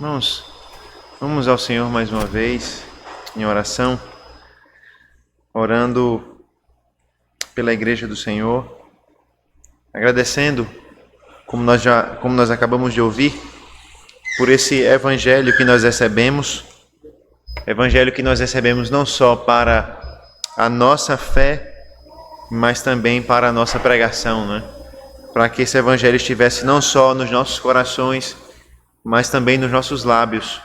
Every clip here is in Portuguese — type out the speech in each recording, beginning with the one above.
Irmãos, vamos ao Senhor mais uma vez em oração, orando pela Igreja do Senhor, agradecendo, como nós acabamos de ouvir, por esse Evangelho que nós recebemos, não só para a nossa fé, mas também para a nossa pregação, né? Para que esse Evangelho estivesse não só nos nossos corações, mas também nos nossos lábios.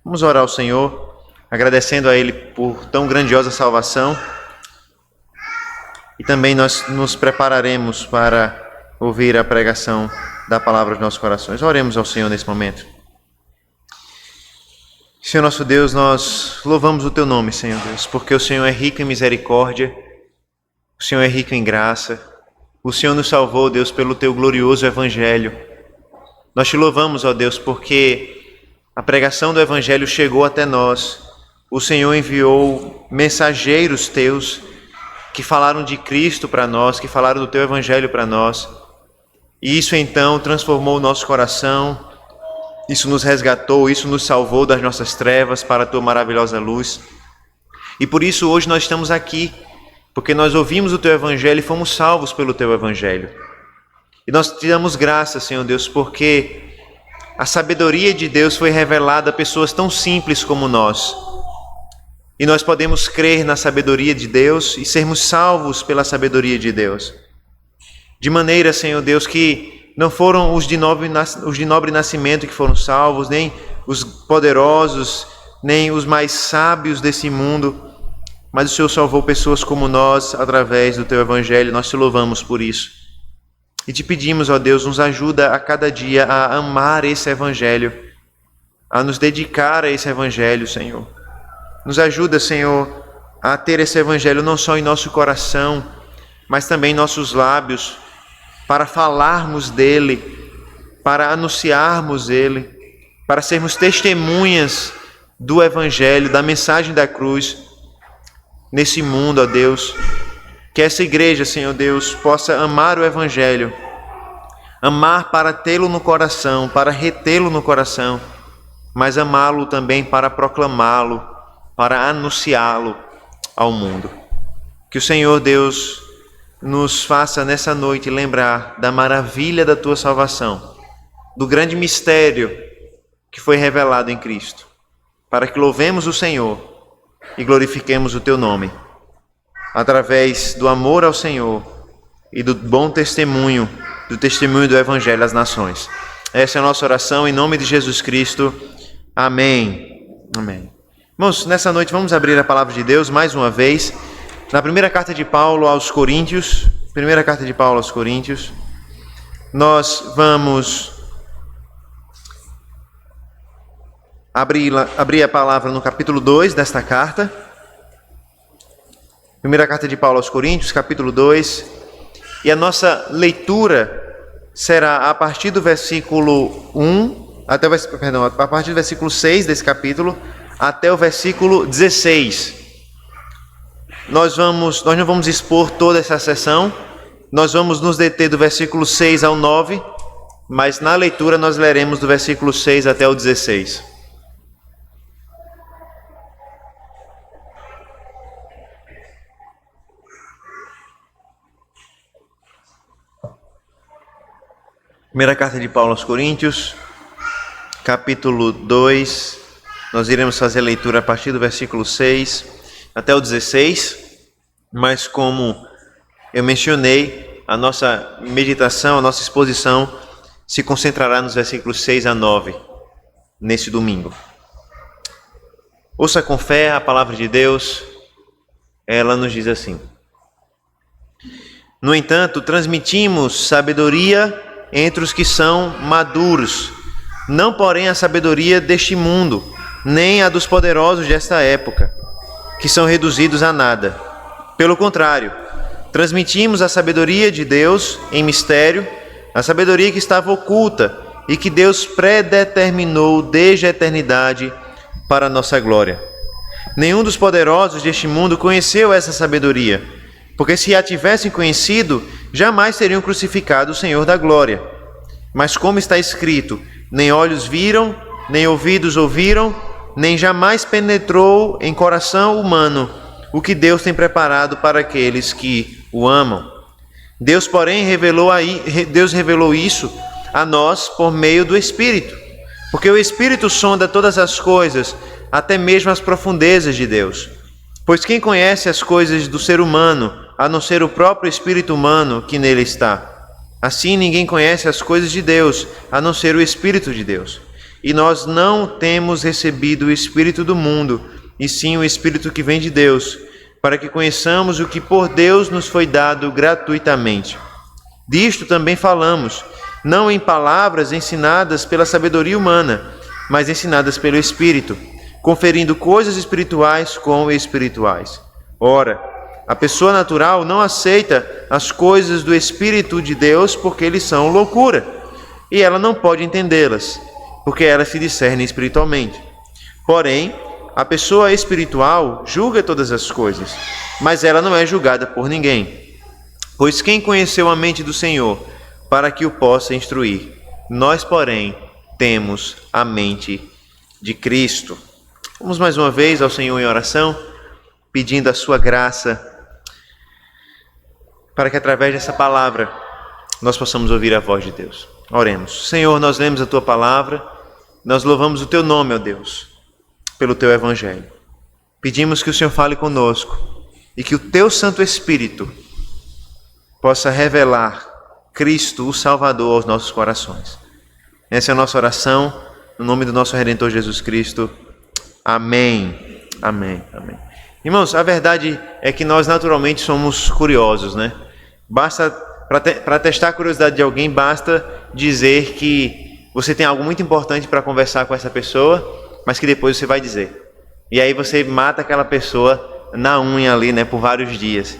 Vamos orar ao Senhor, agradecendo a Ele por tão grandiosa salvação. E também nós nos prepararemos para ouvir a pregação da palavra aos nossos corações. Oremos ao Senhor nesse momento. Senhor nosso Deus, nós louvamos o Teu nome, Senhor Deus, porque o Senhor é rico em misericórdia, o Senhor é rico em graça, o Senhor nos salvou, Deus, pelo Teu glorioso Evangelho. Nós Te louvamos, ó Deus, porque a pregação do Evangelho chegou até nós. O Senhor enviou mensageiros Teus que falaram de Cristo para nós, que falaram do Teu Evangelho para nós. E isso então transformou o nosso coração, isso nos resgatou, isso nos salvou das nossas trevas para a Tua maravilhosa luz. E por isso hoje nós estamos aqui, porque nós ouvimos o Teu Evangelho e fomos salvos pelo Teu Evangelho. E nós te damos graças, Senhor Deus, porque a sabedoria de Deus foi revelada a pessoas tão simples como nós. E nós podemos crer na sabedoria de Deus e sermos salvos pela sabedoria de Deus. De maneira, Senhor Deus, que não foram os de nobre nascimento que foram salvos, nem os poderosos, nem os mais sábios desse mundo, mas o Senhor salvou pessoas como nós através do Teu Evangelho. Nós Te louvamos por isso. E Te pedimos, ó Deus, nos ajuda a cada dia a amar esse Evangelho, a nos dedicar a esse Evangelho, Senhor. Nos ajuda, Senhor, a ter esse Evangelho não só em nosso coração, mas também em nossos lábios, para falarmos dele, para anunciarmos ele, para sermos testemunhas do Evangelho, da mensagem da cruz, nesse mundo, ó Deus. Que essa igreja, Senhor Deus, possa amar o Evangelho, amar para tê-lo no coração, para retê-lo no coração, mas amá-lo também para proclamá-lo, para anunciá-lo ao mundo. Que o Senhor Deus nos faça nessa noite lembrar da maravilha da Tua salvação, do grande mistério que foi revelado em Cristo, para que louvemos o Senhor e glorifiquemos o Teu nome, através do amor ao Senhor e do bom testemunho, do testemunho do Evangelho às nações. Essa é a nossa oração em nome de Jesus Cristo. Amém. Amém. Irmãos, nessa noite vamos abrir a palavra de Deus mais uma vez, na primeira carta de Paulo aos Coríntios. Nós vamos abrir a palavra no capítulo 2 desta carta. Primeira carta de Paulo aos Coríntios, capítulo 2, e a nossa leitura será a partir do versículo 1, a partir do versículo 6 desse capítulo, até o versículo 16. Nós não vamos expor toda essa sessão, nós vamos nos deter do versículo 6 ao 9, mas na leitura nós leremos do versículo 6 até o 16. Primeira carta de Paulo aos Coríntios, capítulo 2, nós iremos fazer a leitura a partir do versículo 6 até o 16, mas como eu mencionei, a nossa meditação, a nossa exposição se concentrará nos versículos 6 a 9, nesse domingo. Ouça com fé a palavra de Deus, ela nos diz assim: No entanto, transmitimos sabedoria entre os que são maduros, não porém a sabedoria deste mundo, nem a dos poderosos desta época, que são reduzidos a nada. Pelo contrário, transmitimos a sabedoria de Deus em mistério, a sabedoria que estava oculta e que Deus predeterminou desde a eternidade para a nossa glória. Nenhum dos poderosos deste mundo conheceu essa sabedoria, porque se a tivessem conhecido, jamais teriam crucificado o Senhor da glória. Mas como está escrito, nem olhos viram, nem ouvidos ouviram, nem jamais penetrou em coração humano o que Deus tem preparado para aqueles que o amam. Deus, porém, revelou isso a nós por meio do Espírito, porque o Espírito sonda todas as coisas, até mesmo as profundezas de Deus. Pois quem conhece as coisas do ser humano, a não ser o próprio espírito humano que nele está? Assim ninguém conhece as coisas de Deus, a não ser o Espírito de Deus. E nós não temos recebido o Espírito do mundo, e sim o Espírito que vem de Deus, para que conheçamos o que por Deus nos foi dado gratuitamente. Disto também falamos, não em palavras ensinadas pela sabedoria humana, mas ensinadas pelo Espírito, conferindo coisas espirituais com espirituais. Ora, a pessoa natural não aceita as coisas do Espírito de Deus porque eles são loucura, e ela não pode entendê-las, porque elas se discernem espiritualmente. Porém, a pessoa espiritual julga todas as coisas, mas ela não é julgada por ninguém. Pois quem conheceu a mente do Senhor para que o possa instruir? Nós, porém, temos a mente de Cristo. Vamos mais uma vez ao Senhor em oração, pedindo a sua graça, para que através dessa palavra nós possamos ouvir a voz de Deus. Oremos. Senhor, nós lemos a Tua palavra, nós louvamos o Teu nome, ó Deus, pelo Teu Evangelho. Pedimos que o Senhor fale conosco e que o Teu Santo Espírito possa revelar Cristo, o Salvador, aos nossos corações. Essa é a nossa oração, no nome do nosso Redentor Jesus Cristo. Amém. Amém. Amém. Irmãos, a verdade é que nós naturalmente somos curiosos, né? Basta, para testar a curiosidade de alguém, basta dizer que você tem algo muito importante para conversar com essa pessoa, mas que depois você vai dizer. E aí você mata aquela pessoa na unha ali, né, por vários dias.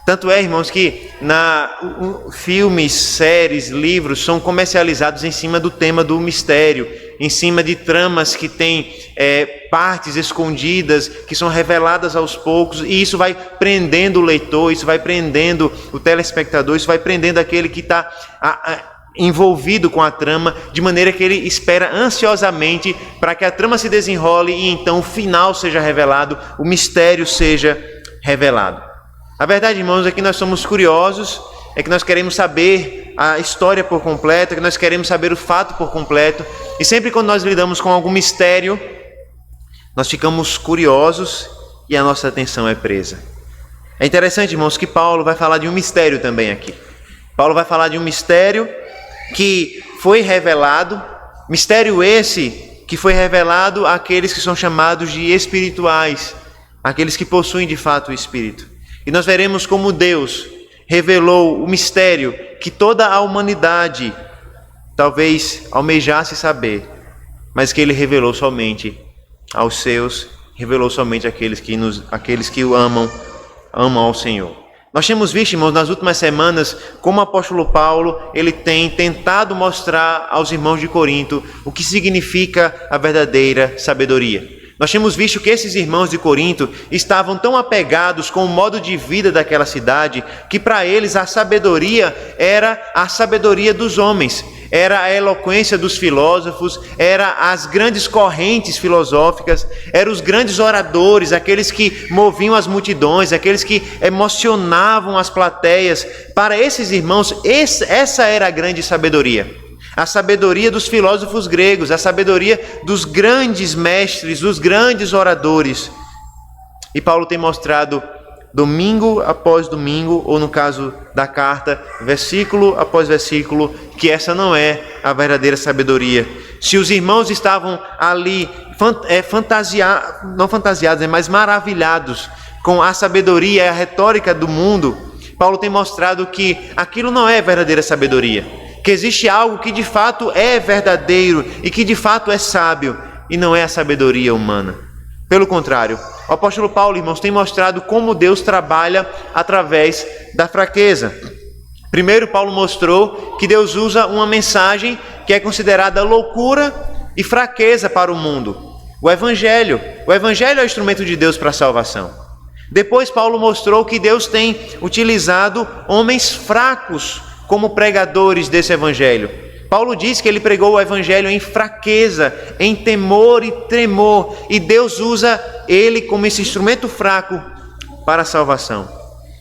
Tanto é, irmãos, que filmes, séries, livros são comercializados em cima do tema do mistério, em cima de tramas que têm partes escondidas, que são reveladas aos poucos, e isso vai prendendo o leitor, isso vai prendendo o telespectador, isso vai prendendo aquele que está envolvido com a trama, de maneira que ele espera ansiosamente para que a trama se desenrole e então o final seja revelado, o mistério seja revelado. A verdade, irmãos, é que nós somos curiosos, é que nós queremos saber a história por completo, é que nós queremos saber o fato por completo. E sempre quando nós lidamos com algum mistério, nós ficamos curiosos e a nossa atenção é presa. É interessante, irmãos, que Paulo vai falar de um mistério também aqui. Paulo vai falar de um mistério que foi revelado, mistério esse que foi revelado àqueles que são chamados de espirituais, aqueles que possuem de fato o Espírito. E nós veremos como Deus revelou o mistério que toda a humanidade talvez almejasse saber, mas que Ele revelou somente aos seus, revelou somente àqueles que o amam ao Senhor. Nós temos visto, irmãos, nas últimas semanas, como o apóstolo Paulo, ele tem tentado mostrar aos irmãos de Corinto o que significa a verdadeira sabedoria. Nós temos visto que esses irmãos de Corinto estavam tão apegados com o modo de vida daquela cidade, que para eles a sabedoria era a sabedoria dos homens, era a eloquência dos filósofos, era as grandes correntes filosóficas, eram os grandes oradores, aqueles que moviam as multidões, aqueles que emocionavam as plateias. Para esses irmãos, essa era a grande sabedoria. A sabedoria dos filósofos gregos, a sabedoria dos grandes mestres, dos grandes oradores. E Paulo tem mostrado domingo após domingo, ou no caso da carta, versículo após versículo, que essa não é a verdadeira sabedoria. Se os irmãos estavam ali mas maravilhados com a sabedoria e a retórica do mundo, Paulo tem mostrado que aquilo não é verdadeira sabedoria. Que existe algo que de fato é verdadeiro e que de fato é sábio, e não é a sabedoria humana. Pelo contrário, o apóstolo Paulo, irmãos, tem mostrado como Deus trabalha através da fraqueza. Primeiro, Paulo mostrou que Deus usa uma mensagem que é considerada loucura e fraqueza para o mundo. O Evangelho é o instrumento de Deus para a salvação. Depois, Paulo mostrou que Deus tem utilizado homens fracos como pregadores desse Evangelho. Paulo diz que ele pregou o evangelho em fraqueza, em temor e tremor, e Deus usa ele como esse instrumento fraco para a salvação.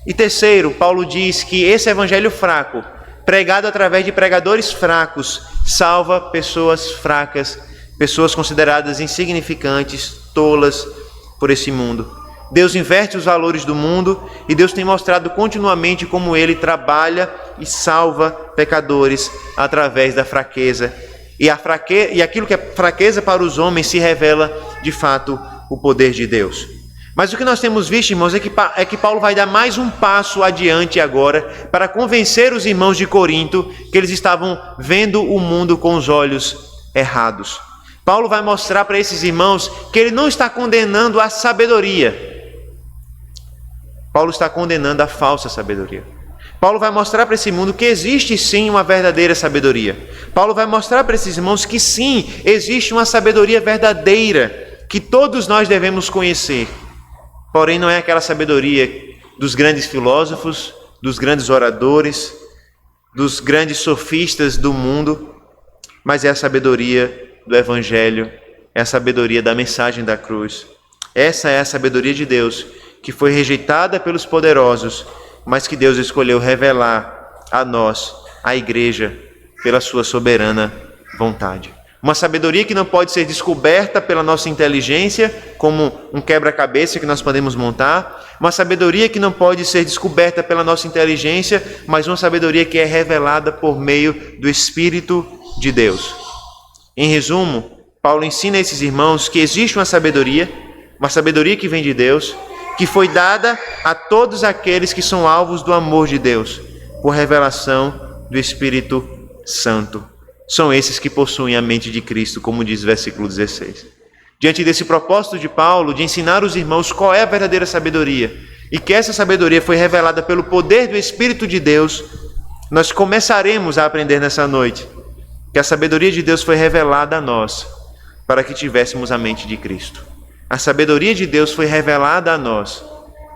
E terceiro, Paulo diz que esse evangelho fraco, pregado através de pregadores fracos, salva pessoas fracas, pessoas consideradas insignificantes, tolas por esse mundo. Deus inverte os valores do mundo e Deus tem mostrado continuamente como Ele trabalha e salva pecadores através da fraqueza. E aquilo que é fraqueza para os homens se revela, de fato, o poder de Deus. Mas o que nós temos visto, irmãos, é que Paulo vai dar mais um passo adiante agora para convencer os irmãos de Corinto que eles estavam vendo o mundo com os olhos errados. Paulo vai mostrar para esses irmãos que ele não está condenando a sabedoria. Paulo está condenando a falsa sabedoria. Paulo vai mostrar para esse mundo que existe sim uma verdadeira sabedoria. Paulo vai mostrar para esses irmãos que sim, existe uma sabedoria verdadeira que todos nós devemos conhecer. Porém, não é aquela sabedoria dos grandes filósofos, dos grandes oradores, dos grandes sofistas do mundo, mas é a sabedoria do Evangelho, é a sabedoria da mensagem da cruz. Essa é a sabedoria de Deus, que foi rejeitada pelos poderosos, mas que Deus escolheu revelar a nós, a igreja, pela sua soberana vontade. Uma sabedoria que não pode ser descoberta pela nossa inteligência, como um quebra-cabeça que nós podemos montar. Uma sabedoria que não pode ser descoberta pela nossa inteligência, mas uma sabedoria que é revelada por meio do Espírito de Deus. Em resumo, Paulo ensina a esses irmãos que existe uma sabedoria que vem de Deus, que foi dada a todos aqueles que são alvos do amor de Deus, por revelação do Espírito Santo. São esses que possuem a mente de Cristo, como diz o versículo 16. Diante desse propósito de Paulo, de ensinar os irmãos qual é a verdadeira sabedoria, e que essa sabedoria foi revelada pelo poder do Espírito de Deus, nós começaremos a aprender nessa noite que a sabedoria de Deus foi revelada a nós, para que tivéssemos a mente de Cristo. A sabedoria de Deus foi revelada a nós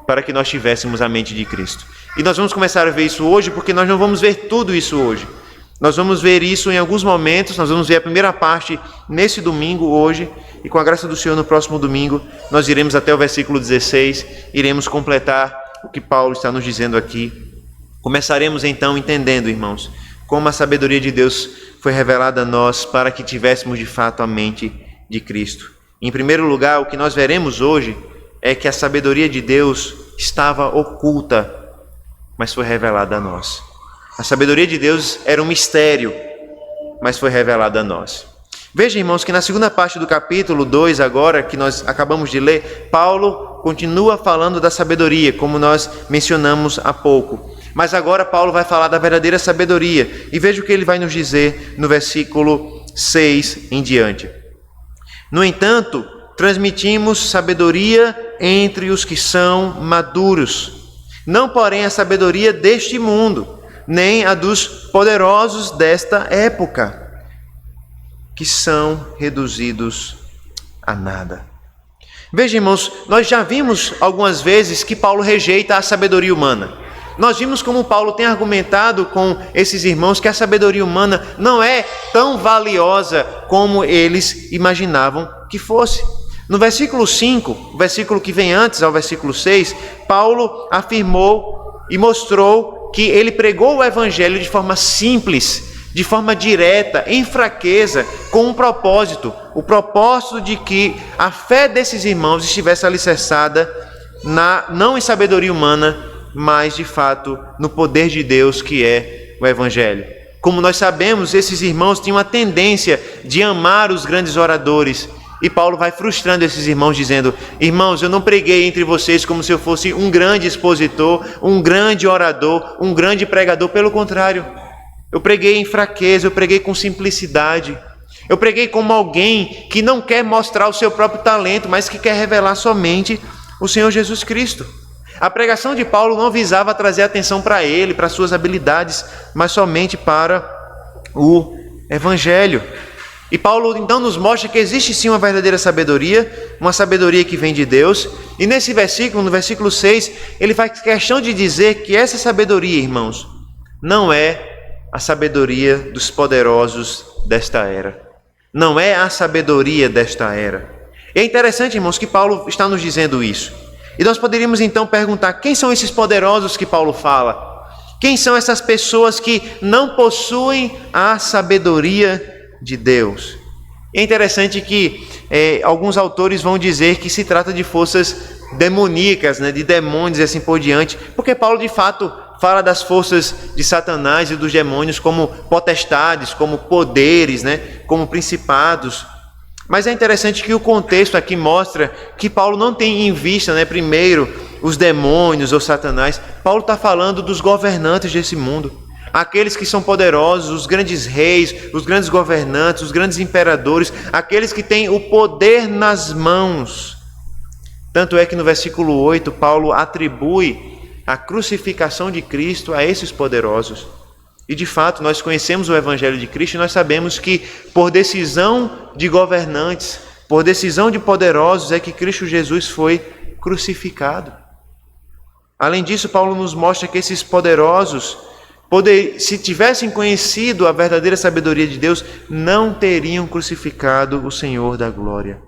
para que nós tivéssemos a mente de Cristo. E nós vamos começar a ver isso hoje, porque nós não vamos ver tudo isso hoje. Nós vamos ver isso em alguns momentos, nós vamos ver a primeira parte nesse domingo, hoje, e com a graça do Senhor no próximo domingo, nós iremos até o versículo 16, iremos completar o que Paulo está nos dizendo aqui. Começaremos então entendendo, irmãos, como a sabedoria de Deus foi revelada a nós para que tivéssemos de fato a mente de Cristo. Em primeiro lugar, o que nós veremos hoje é que a sabedoria de Deus estava oculta, mas foi revelada a nós. A sabedoria de Deus era um mistério, mas foi revelada a nós. Veja, irmãos, que na segunda parte do capítulo 2, agora, que nós acabamos de ler, Paulo continua falando da sabedoria, como nós mencionamos há pouco. Mas agora Paulo vai falar da verdadeira sabedoria. E veja o que ele vai nos dizer no versículo 6 em diante. No entanto, transmitimos sabedoria entre os que são maduros, não porém a sabedoria deste mundo, nem a dos poderosos desta época, que são reduzidos a nada. Veja, irmãos, nós já vimos algumas vezes que Paulo rejeita a sabedoria humana. Nós vimos como Paulo tem argumentado com esses irmãos que a sabedoria humana não é tão valiosa como eles imaginavam que fosse. No versículo 5, o versículo que vem antes ao versículo 6, Paulo afirmou e mostrou que ele pregou o evangelho de forma simples, de forma direta, em fraqueza, com um propósito, o propósito de que a fé desses irmãos estivesse alicerçada não em sabedoria humana, mas de fato no poder de Deus, que é o evangelho. Como nós sabemos, esses irmãos tinham a tendência de amar os grandes oradores, e Paulo vai frustrando esses irmãos dizendo: irmãos, eu não preguei entre vocês como se eu fosse um grande expositor, um grande orador, um grande pregador. Pelo contrário, eu preguei em fraqueza, eu preguei com simplicidade, eu preguei como alguém que não quer mostrar o seu próprio talento, mas que quer revelar somente o Senhor Jesus Cristo. A pregação de Paulo não visava trazer atenção para ele, para suas habilidades, mas somente para o evangelho. E Paulo então nos mostra que existe sim uma verdadeira sabedoria, uma sabedoria que vem de Deus. E nesse versículo, no versículo 6, ele faz questão de dizer que essa sabedoria, irmãos, não é a sabedoria dos poderosos desta era. Não é a sabedoria desta era. E é interessante, irmãos, que Paulo está nos dizendo isso. E nós poderíamos então perguntar, quem são esses poderosos que Paulo fala? Quem são essas pessoas que não possuem a sabedoria de Deus? É interessante que alguns autores vão dizer que se trata de forças demoníacas, de demônios e assim por diante, porque Paulo de fato fala das forças de Satanás e dos demônios como potestades, como poderes, como principados. Mas é interessante que o contexto aqui mostra que Paulo não tem em vista, primeiro, os demônios ou Satanás. Paulo está falando dos governantes desse mundo. Aqueles que são poderosos, os grandes reis, os grandes governantes, os grandes imperadores, aqueles que têm o poder nas mãos. Tanto é que no versículo 8, Paulo atribui a crucificação de Cristo a esses poderosos. E de fato, nós conhecemos o Evangelho de Cristo e nós sabemos que por decisão de governantes, por decisão de poderosos, é que Cristo Jesus foi crucificado. Além disso, Paulo nos mostra que esses poderosos, se tivessem conhecido a verdadeira sabedoria de Deus, não teriam crucificado o Senhor da glória.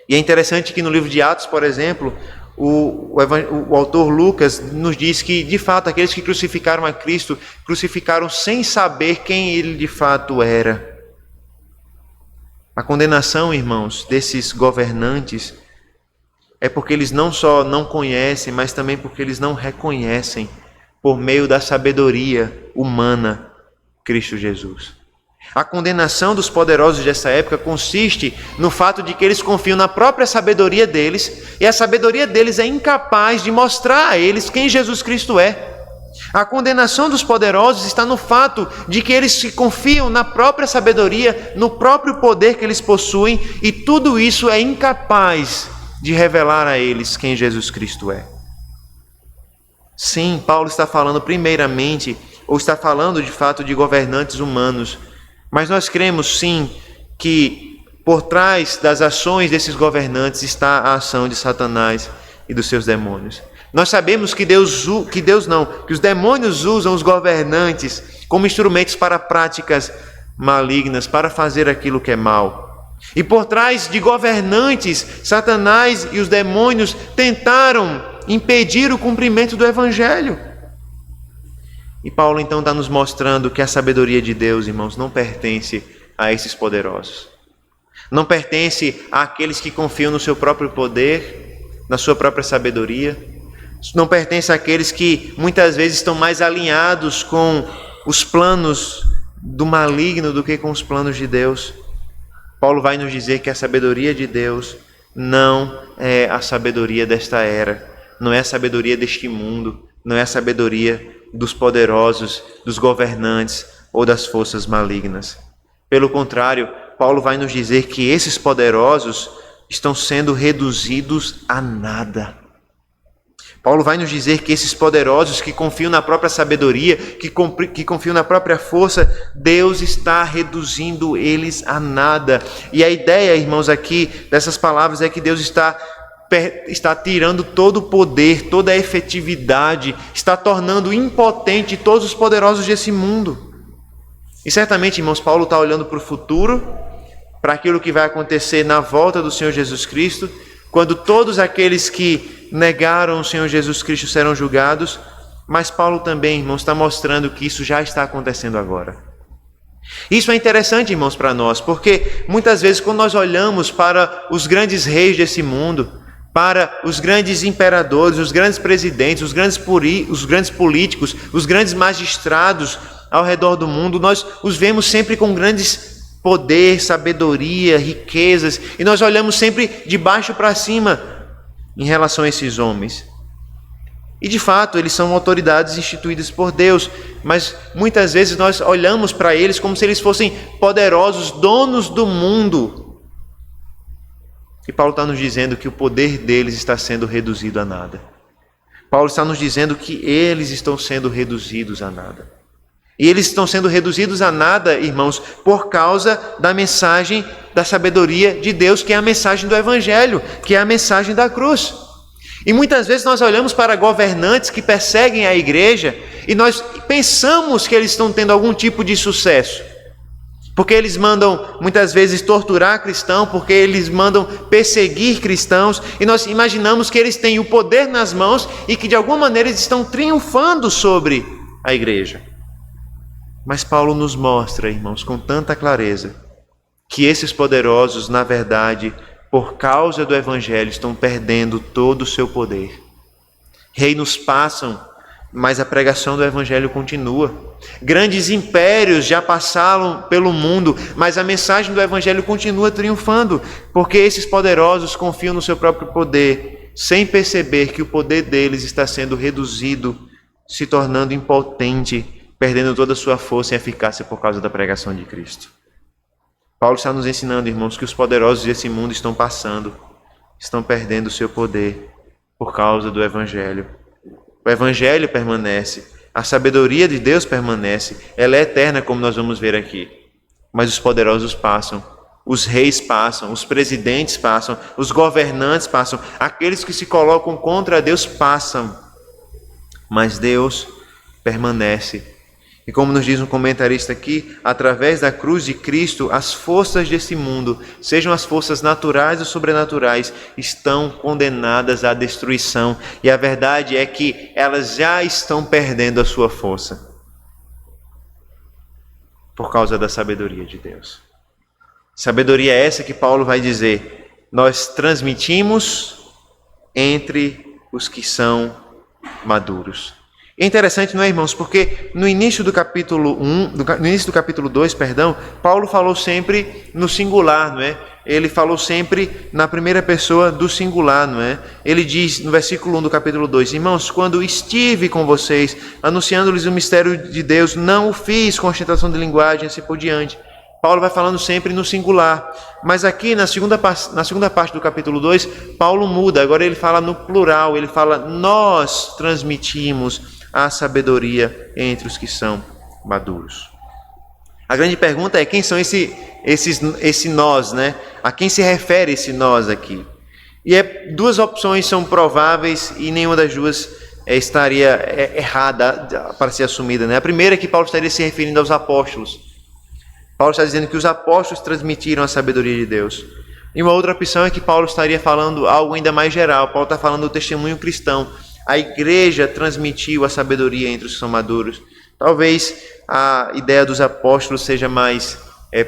E é interessante que no livro de Atos, por exemplo, o autor Lucas nos diz que, de fato, aqueles que crucificaram a Cristo, crucificaram sem saber quem ele de fato era. A condenação, irmãos, desses governantes é porque eles não só não conhecem, mas também porque eles não reconhecem, por meio da sabedoria humana, Cristo Jesus. A condenação dos poderosos dessa época consiste no fato de que eles confiam na própria sabedoria deles, e a sabedoria deles é incapaz de mostrar a eles quem Jesus Cristo é. A condenação dos poderosos está no fato de que eles se confiam na própria sabedoria, no próprio poder que eles possuem, e tudo isso é incapaz de revelar a eles quem Jesus Cristo é. Sim, Paulo está falando primeiramente, ou está falando de fato de governantes humanos, mas nós cremos sim que por trás das ações desses governantes está a ação de Satanás e dos seus demônios. Nós sabemos que os demônios usam os governantes como instrumentos para práticas malignas, para fazer aquilo que é mal. E por trás de governantes, Satanás e os demônios tentaram impedir o cumprimento do Evangelho. E Paulo então está nos mostrando que a sabedoria de Deus, irmãos, não pertence a esses poderosos. Não pertence àqueles que confiam no seu próprio poder, na sua própria sabedoria. Não pertence àqueles que muitas vezes estão mais alinhados com os planos do maligno do que com os planos de Deus. Paulo vai nos dizer que a sabedoria de Deus não é a sabedoria desta era, não é a sabedoria deste mundo, não é a sabedoria dos poderosos, dos governantes ou das forças malignas. Pelo contrário, Paulo vai nos dizer que esses poderosos estão sendo reduzidos a nada. Paulo vai nos dizer que esses poderosos que confiam na própria sabedoria, que confiam na própria força, Deus está reduzindo eles a nada. E a ideia, irmãos, aqui dessas palavras é que Deus está tirando todo o poder, toda a efetividade, está tornando impotente todos os poderosos desse mundo. E certamente, irmãos, Paulo está olhando para o futuro, para aquilo que vai acontecer na volta do Senhor Jesus Cristo, quando todos aqueles que negaram o Senhor Jesus Cristo serão julgados, mas Paulo também, irmãos, está mostrando que isso já está acontecendo agora. Isso é interessante, irmãos, para nós, porque muitas vezes quando nós olhamos para os grandes reis desse mundo, para os grandes imperadores, os grandes presidentes, os grandes políticos, os grandes magistrados ao redor do mundo, nós os vemos sempre com grandes poder, sabedoria, riquezas, e nós olhamos sempre de baixo para cima em relação a esses homens. E de fato, eles são autoridades instituídas por Deus, mas muitas vezes nós olhamos para eles como se eles fossem poderosos, donos do mundo. E Paulo está nos dizendo que o poder deles está sendo reduzido a nada. Paulo está nos dizendo que eles estão sendo reduzidos a nada. E eles estão sendo reduzidos a nada, irmãos, por causa da mensagem da sabedoria de Deus, que é a mensagem do Evangelho, que é a mensagem da cruz. E muitas vezes nós olhamos para governantes que perseguem a igreja e nós pensamos que eles estão tendo algum tipo de sucesso. Porque eles mandam muitas vezes torturar cristãos, porque eles mandam perseguir cristãos, e nós imaginamos que eles têm o poder nas mãos e que de alguma maneira eles estão triunfando sobre a igreja. Mas Paulo nos mostra, irmãos, com tanta clareza, que esses poderosos, na verdade, por causa do Evangelho, estão perdendo todo o seu poder. Reinos passam, mas a pregação do Evangelho continua. Grandes impérios já passaram pelo mundo, mas a mensagem do Evangelho continua triunfando, porque esses poderosos confiam no seu próprio poder, sem perceber que o poder deles está sendo reduzido, se tornando impotente, perdendo toda a sua força e eficácia por causa da pregação de Cristo. Paulo está nos ensinando, irmãos, que os poderosos desse mundo estão passando, estão perdendo o seu poder por causa do Evangelho. O Evangelho permanece, a sabedoria de Deus permanece, ela é eterna, como nós vamos ver aqui. Mas os poderosos passam, os reis passam, os presidentes passam, os governantes passam, aqueles que se colocam contra Deus passam, mas Deus permanece. E como nos diz um comentarista aqui, através da cruz de Cristo, as forças desse mundo, sejam as forças naturais ou sobrenaturais, estão condenadas à destruição. E a verdade é que elas já estão perdendo a sua força por causa da sabedoria de Deus. Sabedoria é essa que Paulo vai dizer: nós transmitimos entre os que são maduros. É interessante, não é, irmãos? Porque no início do capítulo 2, Paulo falou sempre no singular, não é? Ele falou sempre na primeira pessoa do singular, não é? Ele diz no versículo 1 do capítulo 2, irmãos, quando estive com vocês, anunciando-lhes o mistério de Deus, não o fiz com ostentação de linguagem, assim por diante. Paulo vai falando sempre no singular. Mas aqui na segunda parte do capítulo 2, Paulo muda. Agora ele fala no plural, ele fala, nós transmitimos a sabedoria entre os que são maduros. A grande pergunta é, quem são esse nós, né? A quem se refere esse nós aqui? E duas opções são prováveis e nenhuma das duas estaria errada para ser assumida, né? A primeira é que Paulo estaria se referindo aos apóstolos. Paulo está dizendo que os apóstolos transmitiram a sabedoria de Deus. E uma outra opção é que Paulo estaria falando algo ainda mais geral. Paulo está falando do testemunho cristão. A igreja transmitiu a sabedoria entre os que são maduros. Talvez a ideia dos apóstolos seja mais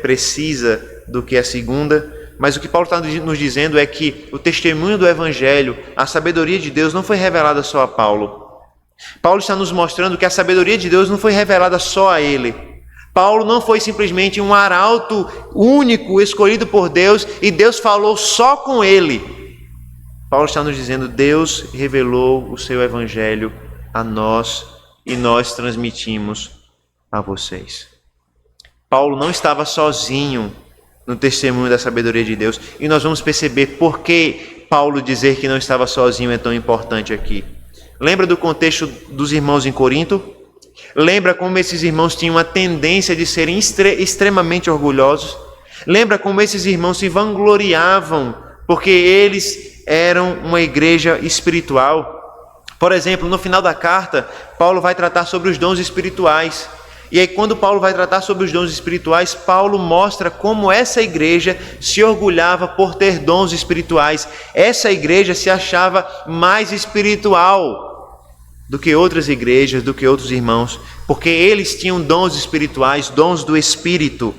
precisa do que a segunda, mas o que Paulo está nos dizendo é que o testemunho do Evangelho, a sabedoria de Deus não foi revelada só a Paulo. Paulo está nos mostrando que a sabedoria de Deus não foi revelada só a ele. Paulo não foi simplesmente um arauto único, escolhido por Deus, e Deus falou só com ele. Paulo está nos dizendo, Deus revelou o seu Evangelho a nós e nós transmitimos a vocês. Paulo não estava sozinho no testemunho da sabedoria de Deus. E nós vamos perceber por que Paulo dizer que não estava sozinho é tão importante aqui. Lembra do contexto dos irmãos em Corinto? Lembra como esses irmãos tinham a tendência de serem extremamente orgulhosos? Lembra como esses irmãos se vangloriavam porque eles eram uma igreja espiritual? Por exemplo, no final da carta, Paulo vai tratar sobre os dons espirituais. E aí, quando Paulo vai tratar sobre os dons espirituais, Paulo mostra como essa igreja se orgulhava por ter dons espirituais. Essa igreja se achava mais espiritual do que outras igrejas, do que outros irmãos, porque eles tinham dons espirituais, dons do Espírito,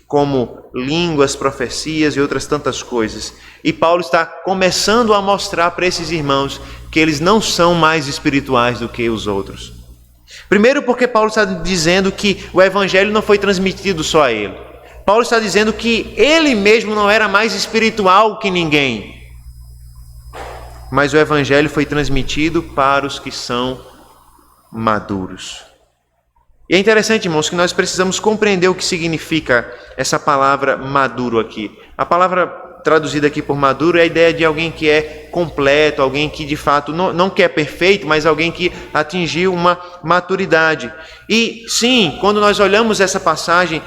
como línguas, profecias e outras tantas coisas. E Paulo está começando a mostrar para esses irmãos que eles não são mais espirituais do que os outros. Primeiro porque Paulo está dizendo que o Evangelho não foi transmitido só a ele. Paulo está dizendo que ele mesmo não era mais espiritual que ninguém. Mas o Evangelho foi transmitido para os que são maduros. E é interessante, irmãos, que nós precisamos compreender o que significa essa palavra maduro aqui. A palavra traduzida aqui por maduro é a ideia de alguém que é completo, alguém que de fato não que é perfeito, mas alguém que atingiu uma maturidade. E sim, quando nós olhamos essa passagem,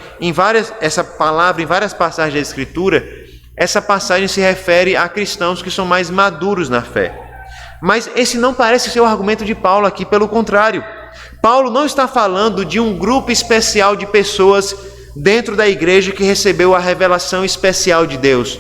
essa palavra em várias passagens da Escritura, essa passagem se refere a cristãos que são mais maduros na fé. Mas esse não parece ser o argumento de Paulo aqui, pelo contrário. Paulo não está falando de um grupo especial de pessoas dentro da igreja que recebeu a revelação especial de Deus.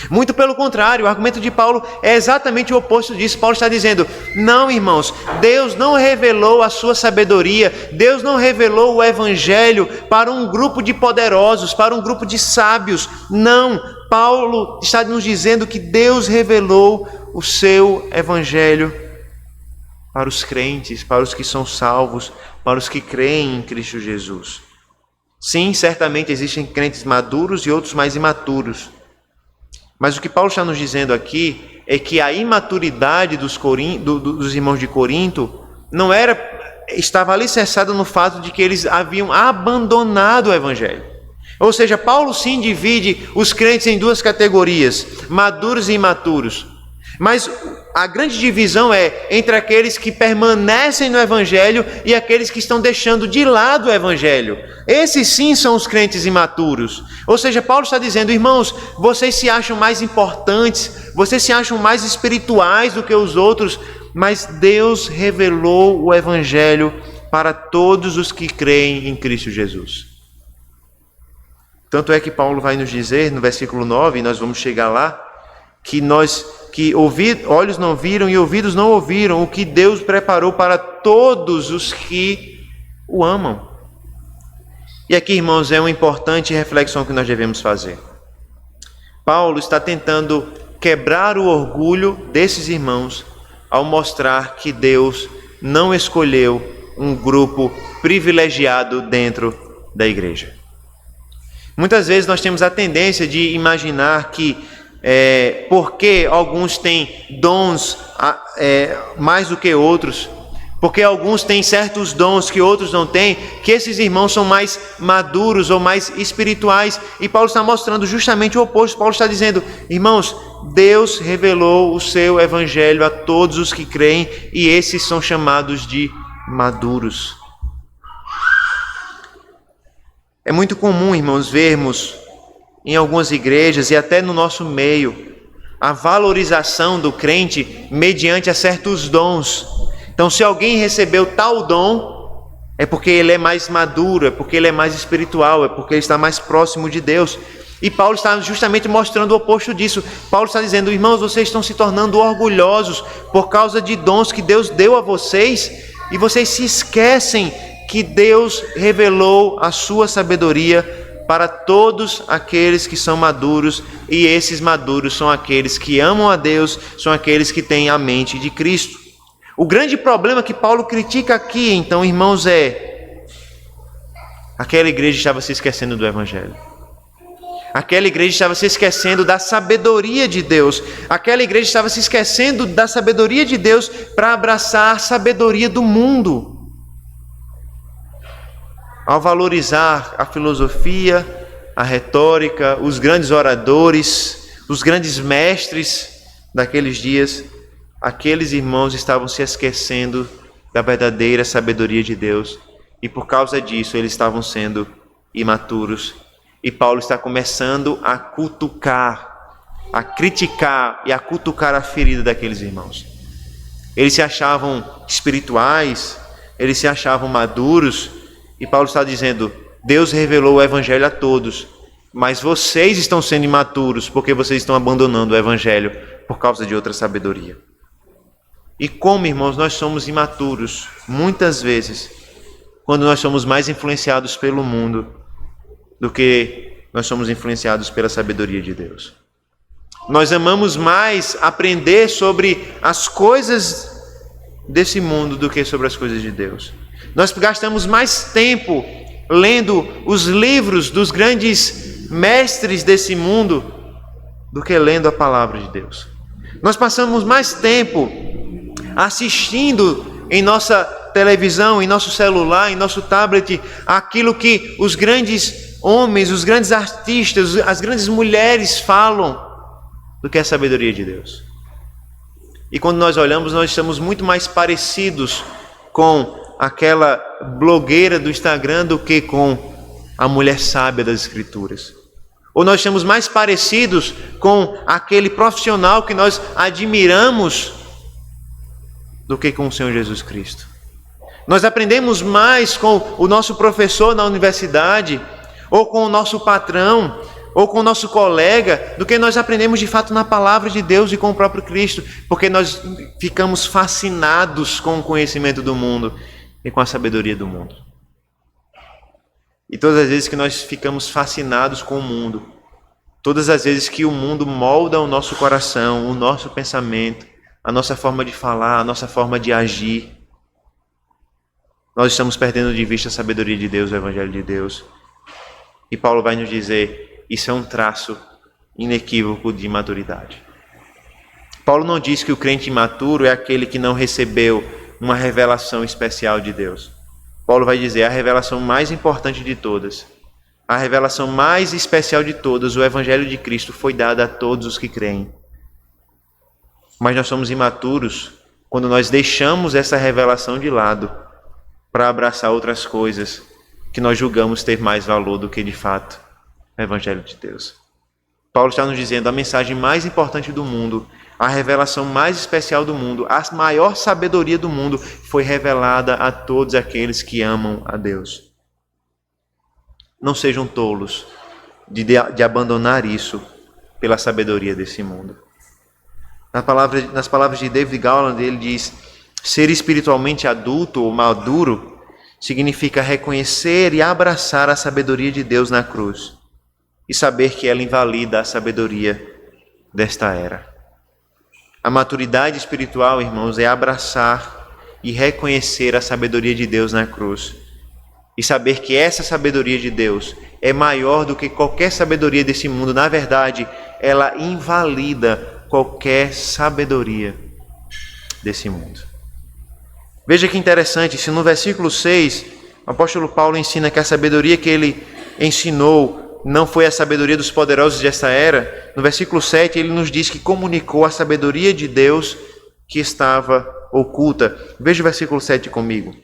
Muito pelo contrário, o argumento de Paulo é exatamente o oposto disso. Paulo está dizendo: não, irmãos, Deus não revelou a sua sabedoria, Deus não revelou o evangelho para um grupo de poderosos, para um grupo de sábios. Não, Paulo está nos dizendo que Deus revelou o seu evangelho para os crentes, para os que são salvos, para os que creem em Cristo Jesus. Sim, certamente existem crentes maduros e outros mais imaturos. Mas o que Paulo está nos dizendo aqui é que a imaturidade dos irmãos de Corinto estava alicerçada no fato de que eles haviam abandonado o evangelho. Ou seja, Paulo sim divide os crentes em duas categorias, maduros e imaturos. Mas a grande divisão é entre aqueles que permanecem no evangelho e aqueles que estão deixando de lado o evangelho. Esses sim são os crentes imaturos. Ou seja, Paulo está dizendo: irmãos, vocês se acham mais importantes, vocês se acham mais espirituais do que os outros, mas Deus revelou o evangelho para todos os que creem em Cristo Jesus. Tanto é que Paulo vai nos dizer no versículo 9, e nós vamos chegar lá, que olhos não viram e ouvidos não ouviram o que Deus preparou para todos os que o amam. E aqui, irmãos, é uma importante reflexão que nós devemos fazer. Paulo está tentando quebrar o orgulho desses irmãos ao mostrar que Deus não escolheu um grupo privilegiado dentro da igreja. Muitas vezes nós temos a tendência de imaginar que porque alguns têm dons mais do que outros, porque alguns têm certos dons que outros não têm, que esses irmãos são mais maduros ou mais espirituais. E Paulo está mostrando justamente o oposto. Paulo está dizendo: irmãos, Deus revelou o seu evangelho a todos os que creem, e esses são chamados de maduros. É muito comum, irmãos, vermos em algumas igrejas e até no nosso meio a valorização do crente mediante a certos dons. Então, se alguém recebeu tal dom, é porque ele é mais maduro, é porque ele é mais espiritual, é porque ele está mais próximo de Deus. E Paulo está justamente mostrando o oposto disso. Paulo está dizendo: irmãos, vocês estão se tornando orgulhosos por causa de dons que Deus deu a vocês, e vocês se esquecem que Deus revelou a sua sabedoria para todos aqueles que são maduros, e esses maduros são aqueles que amam a Deus, são aqueles que têm a mente de Cristo. O grande problema que Paulo critica aqui, então, irmãos, é aquela igreja estava se esquecendo do evangelho. Aquela igreja estava se esquecendo da sabedoria de Deus. Aquela igreja estava se esquecendo da sabedoria de Deus para abraçar a sabedoria do mundo. Ao valorizar a filosofia, a retórica, os grandes oradores, os grandes mestres daqueles dias, aqueles irmãos estavam se esquecendo da verdadeira sabedoria de Deus, e por causa disso eles estavam sendo imaturos. E Paulo está começando a cutucar, a criticar e a cutucar a ferida daqueles irmãos. Eles se achavam espirituais, eles se achavam maduros, e Paulo está dizendo: Deus revelou o evangelho a todos, mas vocês estão sendo imaturos porque vocês estão abandonando o evangelho por causa de outra sabedoria. E como, irmãos, nós somos imaturos, muitas vezes, quando nós somos mais influenciados pelo mundo do que nós somos influenciados pela sabedoria de Deus. Nós amamos mais aprender sobre as coisas desse mundo do que sobre as coisas de Deus. Nós gastamos mais tempo lendo os livros dos grandes mestres desse mundo do que lendo a palavra de Deus. Nós passamos mais tempo assistindo em nossa televisão, em nosso celular, em nosso tablet, aquilo que os grandes homens, os grandes artistas, as grandes mulheres falam, do que a sabedoria de Deus. E quando nós olhamos, nós estamos muito mais parecidos com aquela blogueira do Instagram do que com a mulher sábia das Escrituras. Ou nós estamos mais parecidos com aquele profissional que nós admiramos do que com o Senhor Jesus Cristo. Nós aprendemos mais com o nosso professor na universidade, ou com o nosso patrão, ou com o nosso colega, do que nós aprendemos de fato na palavra de Deus e com o próprio Cristo, porque nós ficamos fascinados com o conhecimento do mundo e com a sabedoria do mundo. E todas as vezes que nós ficamos fascinados com o mundo, todas as vezes que o mundo molda o nosso coração, o nosso pensamento, a nossa forma de falar, a nossa forma de agir, nós estamos perdendo de vista a sabedoria de Deus, o Evangelho de Deus. E Paulo vai nos dizer, isso é um traço inequívoco de maturidade. Paulo não diz que o crente imaturo é aquele que não recebeu uma revelação especial de Deus. Paulo vai dizer, a revelação mais importante de todas, a revelação mais especial de todas, o Evangelho de Cristo foi dado a todos os que creem. Mas nós somos imaturos quando nós deixamos essa revelação de lado para abraçar outras coisas que nós julgamos ter mais valor do que de fato o Evangelho de Deus. Paulo está nos dizendo a mensagem mais importante do mundo, a revelação mais especial do mundo, a maior sabedoria do mundo foi revelada a todos aqueles que amam a Deus. Não sejam tolos de abandonar isso pela sabedoria desse mundo. Nas palavras de David Garland, ele diz, ser espiritualmente adulto ou maduro significa reconhecer e abraçar a sabedoria de Deus na cruz e saber que ela invalida a sabedoria desta era. A maturidade espiritual, irmãos, é abraçar e reconhecer a sabedoria de Deus na cruz e saber que essa sabedoria de Deus é maior do que qualquer sabedoria desse mundo. Na verdade, ela invalida qualquer sabedoria desse mundo. Veja que interessante, se no versículo 6, o apóstolo Paulo ensina que a sabedoria que ele ensinou não foi a sabedoria dos poderosos desta era, no versículo 7 ele nos diz que comunicou a sabedoria de Deus que estava oculta. Veja o versículo 7 comigo.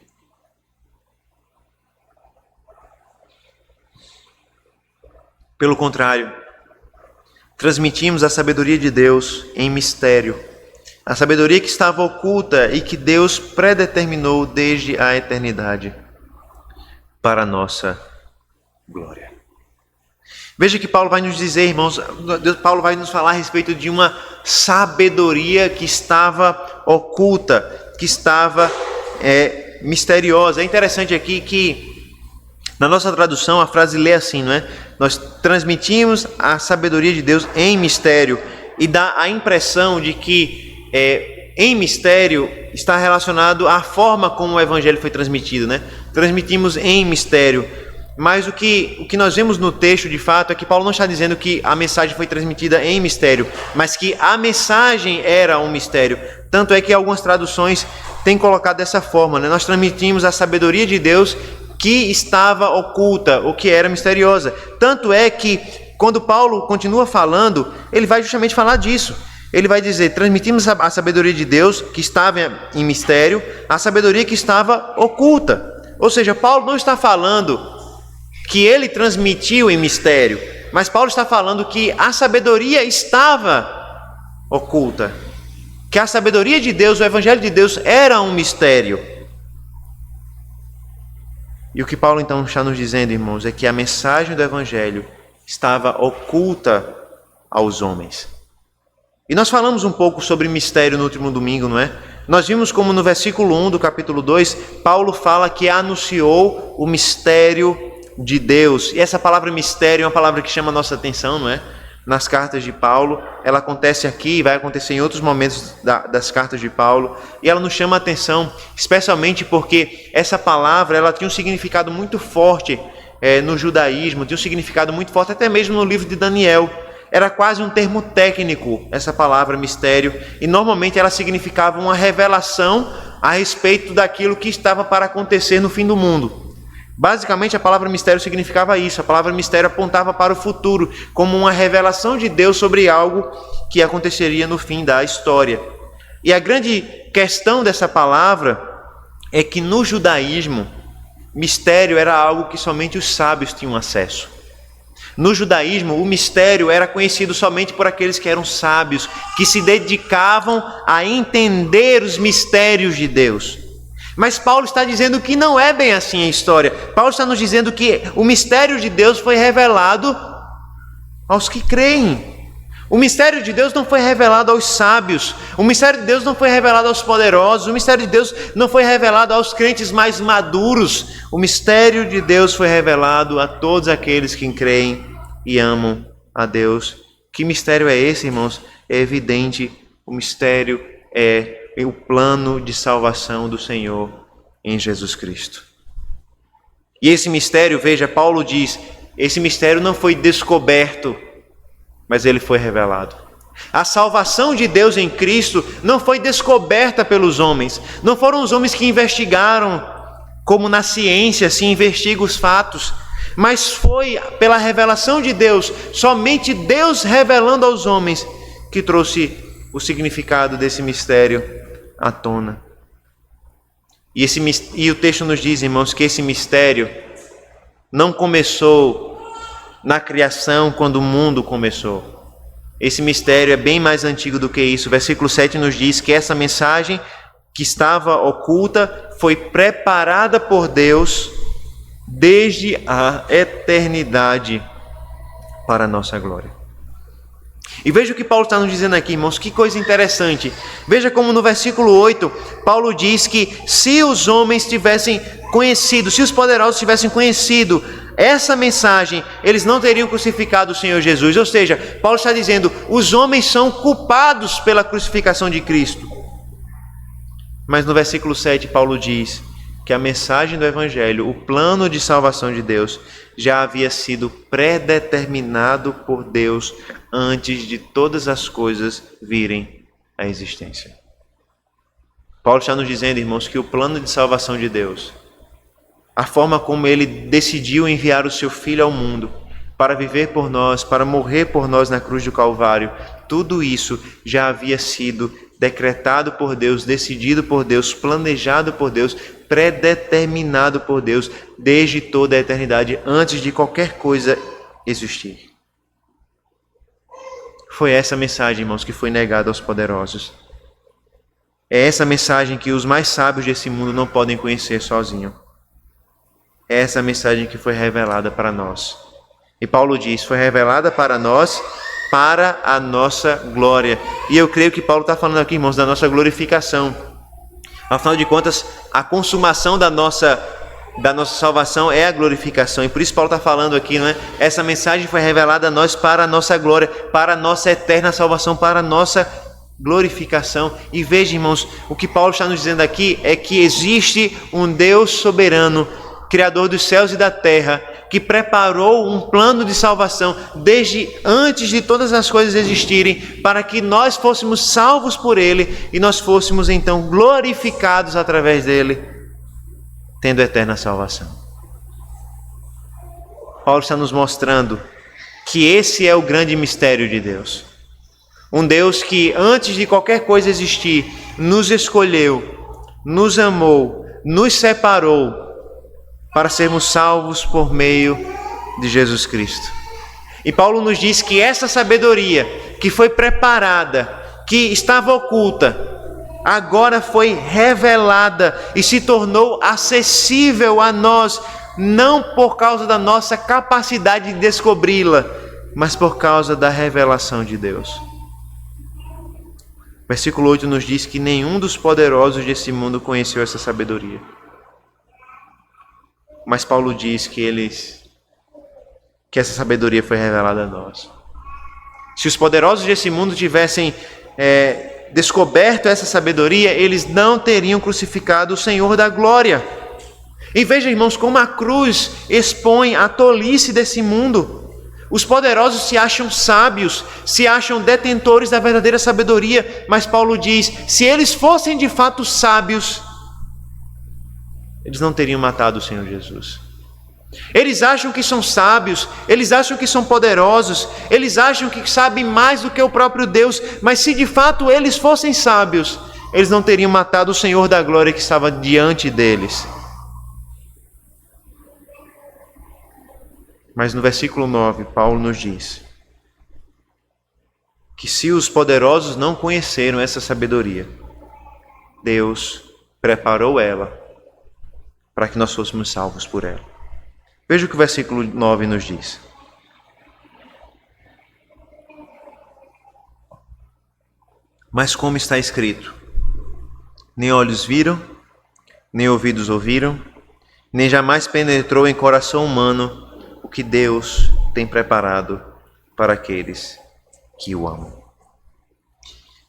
Pelo contrário, transmitimos a sabedoria de Deus em mistério, a sabedoria que estava oculta e que Deus predeterminou desde a eternidade para a nossa glória. Veja que Paulo vai nos dizer, irmãos, Paulo vai nos falar a respeito de uma sabedoria que estava oculta, que estava misteriosa. É interessante aqui que na nossa tradução a frase lê assim, não é? Nós transmitimos a sabedoria de Deus em mistério e dá a impressão de que em mistério está relacionado à forma como o Evangelho foi transmitido, né? Transmitimos em mistério. Mas o que nós vemos no texto, de fato, é que Paulo não está dizendo que a mensagem foi transmitida em mistério, mas que a mensagem era um mistério. Tanto é que algumas traduções têm colocado dessa forma, né? Nós transmitimos a sabedoria de Deus que estava oculta, ou que era misteriosa. Tanto é que, quando Paulo continua falando, ele vai justamente falar disso. Ele vai dizer, transmitimos a sabedoria de Deus que estava em mistério, a sabedoria que estava oculta. Ou seja, Paulo não está falando que ele transmitiu em mistério, mas Paulo está falando que a sabedoria estava oculta, que a sabedoria de Deus, o Evangelho de Deus era um mistério. E o que Paulo então está nos dizendo, irmãos, é que a mensagem do Evangelho estava oculta aos homens. E nós falamos um pouco sobre mistério no último domingo, não é? Nós vimos como no versículo 1 do capítulo 2, Paulo fala que anunciou o mistério de Deus. E essa palavra mistério é uma palavra que chama a nossa atenção, não é? Nas cartas de Paulo, ela acontece aqui e vai acontecer em outros momentos das cartas de Paulo, e ela nos chama a atenção, especialmente porque essa palavra ela tinha um significado muito forte no judaísmo, tinha um significado muito forte até mesmo no livro de Daniel. Era quase um termo técnico, essa palavra mistério, e normalmente ela significava uma revelação a respeito daquilo que estava para acontecer no fim do mundo. Basicamente, a palavra mistério significava isso. A palavra mistério apontava para o futuro, como uma revelação de Deus sobre algo que aconteceria no fim da história. E a grande questão dessa palavra é que no judaísmo, mistério era algo que somente os sábios tinham acesso. No judaísmo, o mistério era conhecido somente por aqueles que eram sábios, que se dedicavam a entender os mistérios de Deus. Mas Paulo está dizendo que não é bem assim a história. Paulo está nos dizendo que o mistério de Deus foi revelado aos que creem. O mistério de Deus não foi revelado aos sábios. O mistério de Deus não foi revelado aos poderosos. O mistério de Deus não foi revelado aos crentes mais maduros. O mistério de Deus foi revelado a todos aqueles que creem e amam a Deus. Que mistério é esse, irmãos? É evidente, o mistério é o plano de salvação do Senhor em Jesus Cristo. E esse mistério, veja, Paulo diz, esse mistério não foi descoberto, mas ele foi revelado. A salvação de Deus em Cristo não foi descoberta pelos homens. Não foram os homens que investigaram, como na ciência se investiga os fatos, mas foi pela revelação de Deus, somente Deus revelando aos homens, que trouxe o significado desse mistério à tona. E o texto nos diz, irmãos, que esse mistério não começou na criação, quando o mundo começou. Esse mistério é bem mais antigo do que isso. O versículo 7 nos diz que essa mensagem que estava oculta foi preparada por Deus desde a eternidade para a nossa glória. E veja o que Paulo está nos dizendo aqui, irmãos, que coisa interessante. Veja como no versículo 8, Paulo diz que se os homens tivessem conhecido, se os poderosos tivessem conhecido essa mensagem, eles não teriam crucificado o Senhor Jesus. Ou seja, Paulo está dizendo, os homens são culpados pela crucificação de Cristo. Mas no versículo 7, Paulo diz que a mensagem do Evangelho, o plano de salvação de Deus, já havia sido predeterminado por Deus antes de todas as coisas virem à existência. Paulo está nos dizendo, irmãos, que o plano de salvação de Deus, a forma como Ele decidiu enviar o seu Filho ao mundo para viver por nós, para morrer por nós na cruz do Calvário, tudo isso já havia sido decretado por Deus, decidido por Deus, planejado por Deus, predeterminado por Deus desde toda a eternidade, antes de qualquer coisa existir. Foi essa mensagem, irmãos, que foi negada aos poderosos. É essa mensagem que os mais sábios desse mundo não podem conhecer sozinhos. É essa mensagem que foi revelada para nós. E Paulo diz, foi revelada para nós, para a nossa glória. E eu creio que Paulo está falando aqui, irmãos, da nossa glorificação. Afinal de contas, a consumação da nossa salvação é a glorificação. E por isso Paulo está falando aqui, não é? Essa mensagem foi revelada a nós para a nossa glória, para a nossa eterna salvação, para a nossa glorificação. E veja, irmãos, o que Paulo está nos dizendo aqui é que existe um Deus soberano, Criador dos céus e da terra, que preparou um plano de salvação desde antes de todas as coisas existirem, para que nós fôssemos salvos por Ele e nós fôssemos então glorificados através dele, tendo eterna salvação. Paulo está nos mostrando que esse é o grande mistério de Deus. Um Deus que antes de qualquer coisa existir, nos escolheu, nos amou, nos separou, para sermos salvos por meio de Jesus Cristo. E Paulo nos diz que essa sabedoria que foi preparada, que estava oculta, agora foi revelada e se tornou acessível a nós, não por causa da nossa capacidade de descobri-la, mas por causa da revelação de Deus. Versículo 8 nos diz que nenhum dos poderosos desse mundo conheceu essa sabedoria. Mas Paulo diz que essa sabedoria foi revelada a nós. Se os poderosos desse mundo tivessem descoberto essa sabedoria, eles não teriam crucificado o Senhor da glória. E veja, irmãos, como a cruz expõe a tolice desse mundo. Os poderosos se acham sábios, se acham detentores da verdadeira sabedoria, mas Paulo diz, se eles fossem de fato sábios, eles não teriam matado o Senhor Jesus. Eles acham que são sábios, eles acham que são poderosos, eles acham que sabem mais do que o próprio Deus, mas se de fato eles fossem sábios, eles não teriam matado o Senhor da glória que estava diante deles. Mas no versículo 9, Paulo nos diz que se os poderosos não conheceram essa sabedoria, Deus preparou ela para que nós fôssemos salvos por ela. Veja o que o versículo 9 nos diz. Mas como está escrito, nem olhos viram, nem ouvidos ouviram, nem jamais penetrou em coração humano o que Deus tem preparado para aqueles que o amam.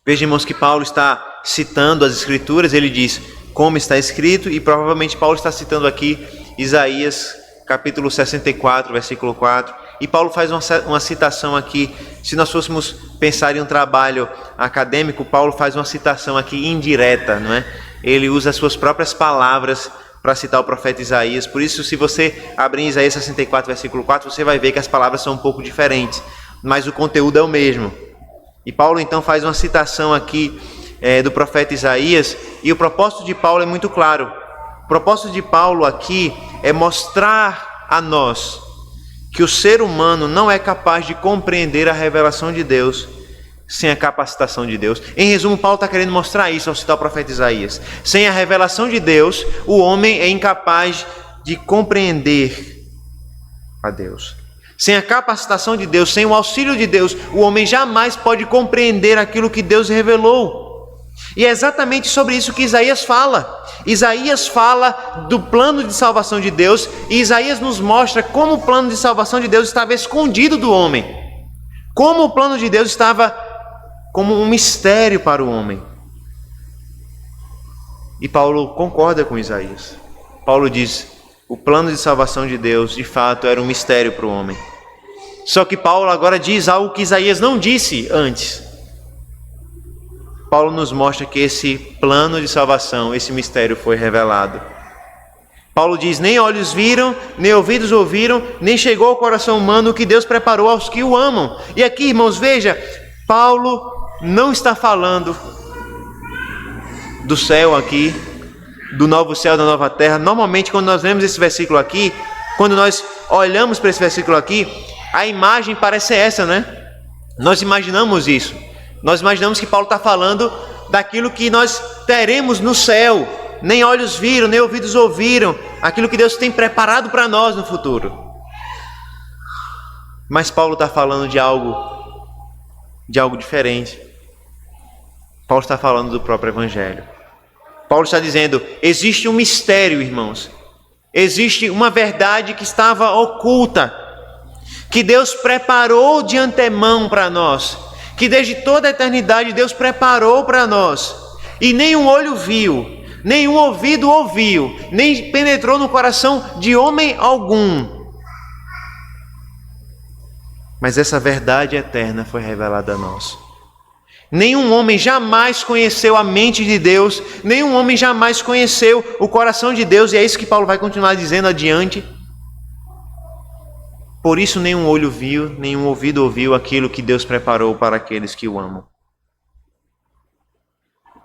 Veja, irmãos, que Paulo está citando as Escrituras, ele diz, como está escrito, e provavelmente Paulo está citando aqui Isaías, capítulo 64, versículo 4, e Paulo faz uma citação aqui. Se nós fôssemos pensar em um trabalho acadêmico, Paulo faz uma citação aqui indireta, não é? Ele usa as suas próprias palavras para citar o profeta Isaías. Por isso, se você abrir em Isaías 64, versículo 4, você vai ver que as palavras são um pouco diferentes, mas o conteúdo é o mesmo. E Paulo então faz uma citação aqui do profeta Isaías, e o propósito de Paulo é muito claro. O propósito de Paulo aqui é mostrar a nós que o ser humano não é capaz de compreender a revelação de Deus sem a capacitação de Deus. Em resumo, Paulo está querendo mostrar isso ao citar o profeta Isaías. Sem a revelação de Deus, o homem é incapaz de compreender a Deus. Sem a capacitação de Deus, sem o auxílio de Deus, o homem jamais pode compreender aquilo que Deus revelou. E é exatamente sobre isso que Isaías fala. Isaías fala do plano de salvação de Deus, e Isaías nos mostra como o plano de salvação de Deus estava escondido do homem. Como o plano de Deus estava como um mistério para o homem. E Paulo concorda com Isaías. Paulo diz, o plano de salvação de Deus, de fato, era um mistério para o homem. Só que Paulo agora diz algo que Isaías não disse antes. Paulo nos mostra que esse plano de salvação, esse mistério foi revelado. Paulo diz, nem olhos viram, nem ouvidos ouviram, nem chegou ao coração humano o que Deus preparou aos que o amam. E aqui, irmãos, veja, Paulo não está falando do céu aqui, do novo céu, da nova terra. Normalmente, quando nós lemos esse versículo aqui, quando nós olhamos para esse versículo aqui, a imagem parece essa, né? Nós imaginamos isso. Nós imaginamos que Paulo está falando daquilo que nós teremos no céu. Nem olhos viram, nem ouvidos ouviram. Aquilo que Deus tem preparado para nós no futuro. Mas Paulo está falando de algo diferente. Paulo está falando do próprio Evangelho. Paulo está dizendo, existe um mistério, irmãos. Existe uma verdade que estava oculta, que Deus preparou de antemão para nós, que desde toda a eternidade Deus preparou para nós, e nenhum olho viu, nenhum ouvido ouviu, nem penetrou no coração de homem algum. Mas essa verdade eterna foi revelada a nós. Nenhum homem jamais conheceu a mente de Deus, nenhum homem jamais conheceu o coração de Deus, e é isso que Paulo vai continuar dizendo adiante. Por isso nenhum olho viu, nenhum ouvido ouviu aquilo que Deus preparou para aqueles que o amam.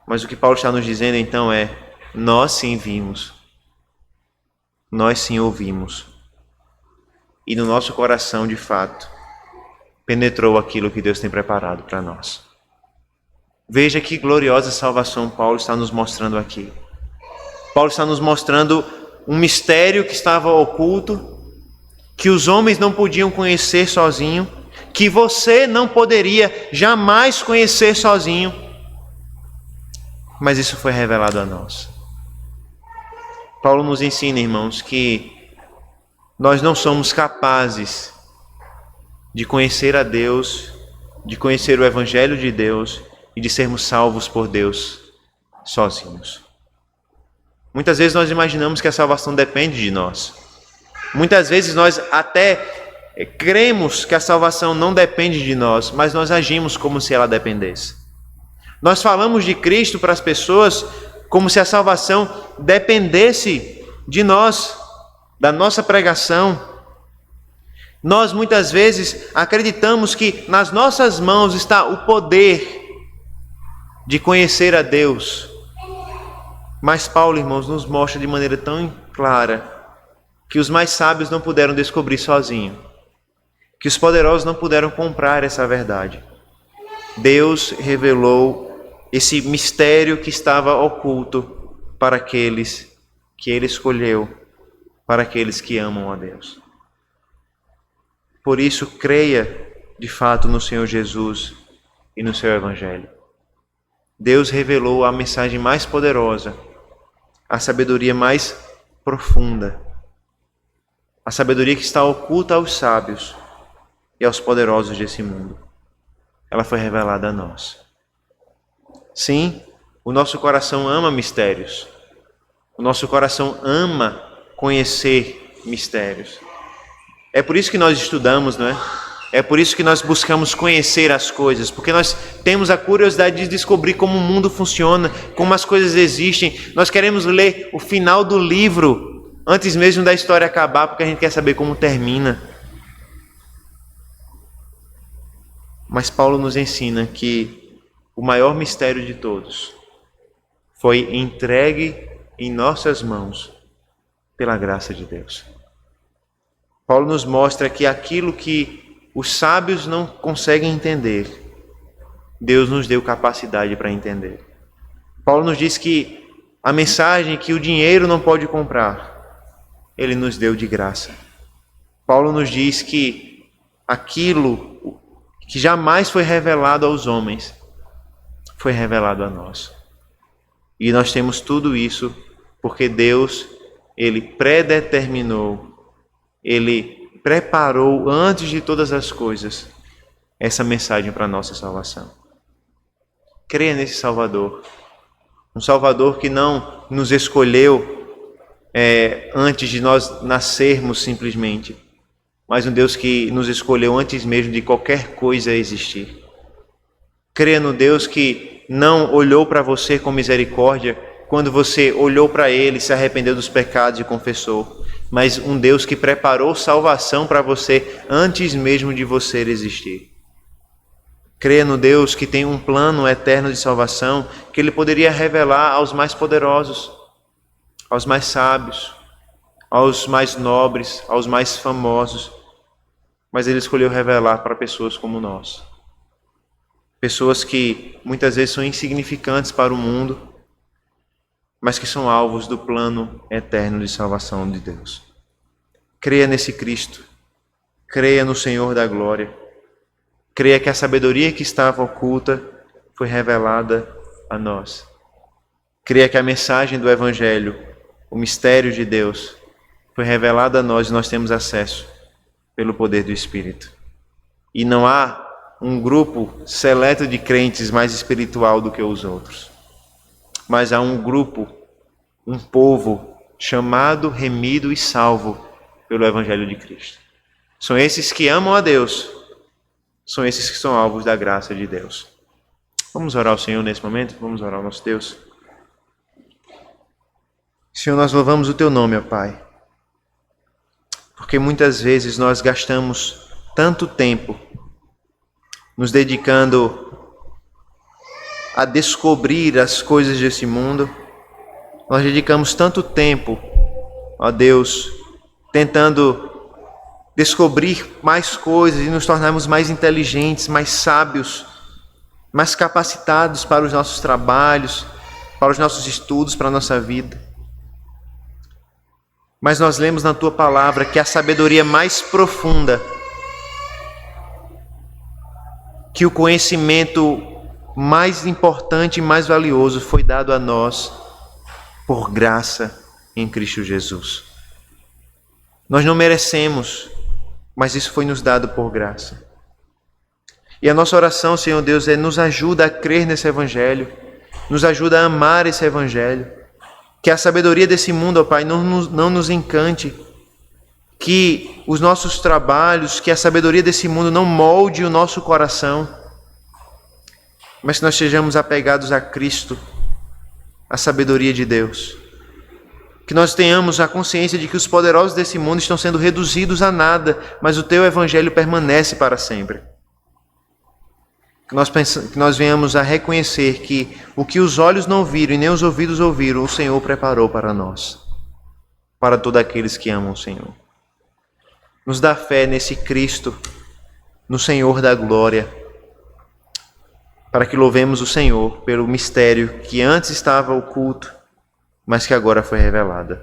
Mas o que Paulo está nos dizendo então é, nós sim vimos, nós sim ouvimos, e no nosso coração de fato penetrou aquilo que Deus tem preparado para nós. Veja que gloriosa salvação Paulo está nos mostrando aqui. Paulo está nos mostrando um mistério que estava oculto, que os homens não podiam conhecer sozinho, que você não poderia jamais conhecer sozinho, mas isso foi revelado a nós. Paulo nos ensina, irmãos, que nós não somos capazes de conhecer a Deus, de conhecer o Evangelho de Deus e de sermos salvos por Deus sozinhos. Muitas vezes nós imaginamos que a salvação depende de nós. Muitas vezes nós até cremos que a salvação não depende de nós, mas nós agimos como se ela dependesse. Nós falamos de Cristo para as pessoas como se a salvação dependesse de nós, da nossa pregação. Nós muitas vezes acreditamos que nas nossas mãos está o poder de conhecer a Deus. Mas Paulo, irmãos, nos mostra de maneira tão clara que os mais sábios não puderam descobrir sozinho. que os poderosos não puderam comprar essa verdade. Deus revelou esse mistério que estava oculto para aqueles que Ele escolheu, para aqueles que amam a Deus. Por isso, creia de fato no Senhor Jesus e no seu Evangelho. Deus revelou a mensagem mais poderosa, a sabedoria mais profunda, a sabedoria que está oculta aos sábios e aos poderosos desse mundo. Ela foi revelada a nós. Sim, o nosso coração ama mistérios. O nosso coração ama conhecer mistérios. É por isso que nós estudamos, não é? É por isso que nós buscamos conhecer as coisas, porque nós temos a curiosidade de descobrir como o mundo funciona, como as coisas existem. Nós queremos ler o final do livro antes mesmo da história acabar, porque a gente quer saber como termina. Mas Paulo nos ensina que o maior mistério de todos foi entregue em nossas mãos pela graça de Deus. Paulo nos mostra que aquilo que os sábios não conseguem entender, Deus nos deu capacidade para entender. Paulo nos diz que a mensagem que o dinheiro não pode comprar, Ele nos deu de graça. Paulo nos diz que aquilo que jamais foi revelado aos homens, foi revelado a nós. E nós temos tudo isso porque Deus, Ele predeterminou, Ele preparou antes de todas as coisas essa mensagem para a nossa salvação. Creia nesse Salvador. Um Salvador que não nos escolheu antes de nós nascermos simplesmente, mas um Deus que nos escolheu antes mesmo de qualquer coisa existir. Creia no Deus que não olhou para você com misericórdia quando você olhou para Ele, se arrependeu dos pecados e confessou, mas um Deus que preparou salvação para você antes mesmo de você existir. Creia no Deus que tem um plano eterno de salvação que Ele poderia revelar aos mais poderosos, aos mais sábios, aos mais nobres, aos mais famosos, mas Ele escolheu revelar para pessoas como nós. Pessoas que muitas vezes são insignificantes para o mundo, mas que são alvos do plano eterno de salvação de Deus. Creia nesse Cristo, creia no Senhor da glória, creia que a sabedoria que estava oculta foi revelada a nós. Creia que a mensagem do Evangelho, o mistério de Deus, foi revelada a nós e nós temos acesso pelo poder do Espírito. E não há um grupo seleto de crentes mais espiritual do que os outros, mas há um grupo, um povo chamado, remido e salvo pelo Evangelho de Cristo. São esses que amam a Deus, são esses que são alvos da graça de Deus. Vamos orar ao Senhor nesse momento? Vamos orar ao nosso Deus. Senhor, nós louvamos o Teu nome, ó Pai, porque muitas vezes nós gastamos tanto tempo nos dedicando a descobrir as coisas desse mundo. Nós dedicamos tanto tempo, ó Deus, tentando descobrir mais coisas e nos tornarmos mais inteligentes, mais sábios, mais capacitados para os nossos trabalhos, para os nossos estudos, para a nossa vida. Mas nós lemos na Tua palavra que a sabedoria mais profunda, que o conhecimento mais importante e mais valioso foi dado a nós por graça em Cristo Jesus. Nós não merecemos, mas isso foi nos dado por graça. E a nossa oração, Senhor Deus, nos ajuda a crer nesse Evangelho, nos ajuda a amar esse Evangelho, que a sabedoria desse mundo, ó Pai, não nos encante, que os nossos trabalhos, que a sabedoria desse mundo não molde o nosso coração, mas que nós sejamos apegados a Cristo, a sabedoria de Deus. Que nós tenhamos a consciência de que os poderosos desse mundo estão sendo reduzidos a nada, mas o Teu Evangelho permanece para sempre. Que nós venhamos a reconhecer que o que os olhos não viram e nem os ouvidos ouviram, o Senhor preparou para nós, para todos aqueles que amam o Senhor. Nos dá fé nesse Cristo no Senhor da glória, para que louvemos o Senhor pelo mistério que antes estava oculto, mas que agora foi revelado.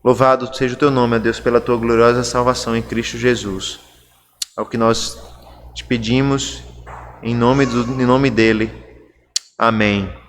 Louvado seja o teu nome, ó Deus, pela tua gloriosa salvação em Cristo Jesus. Ao que nós te pedimos, em nome dele. Amém.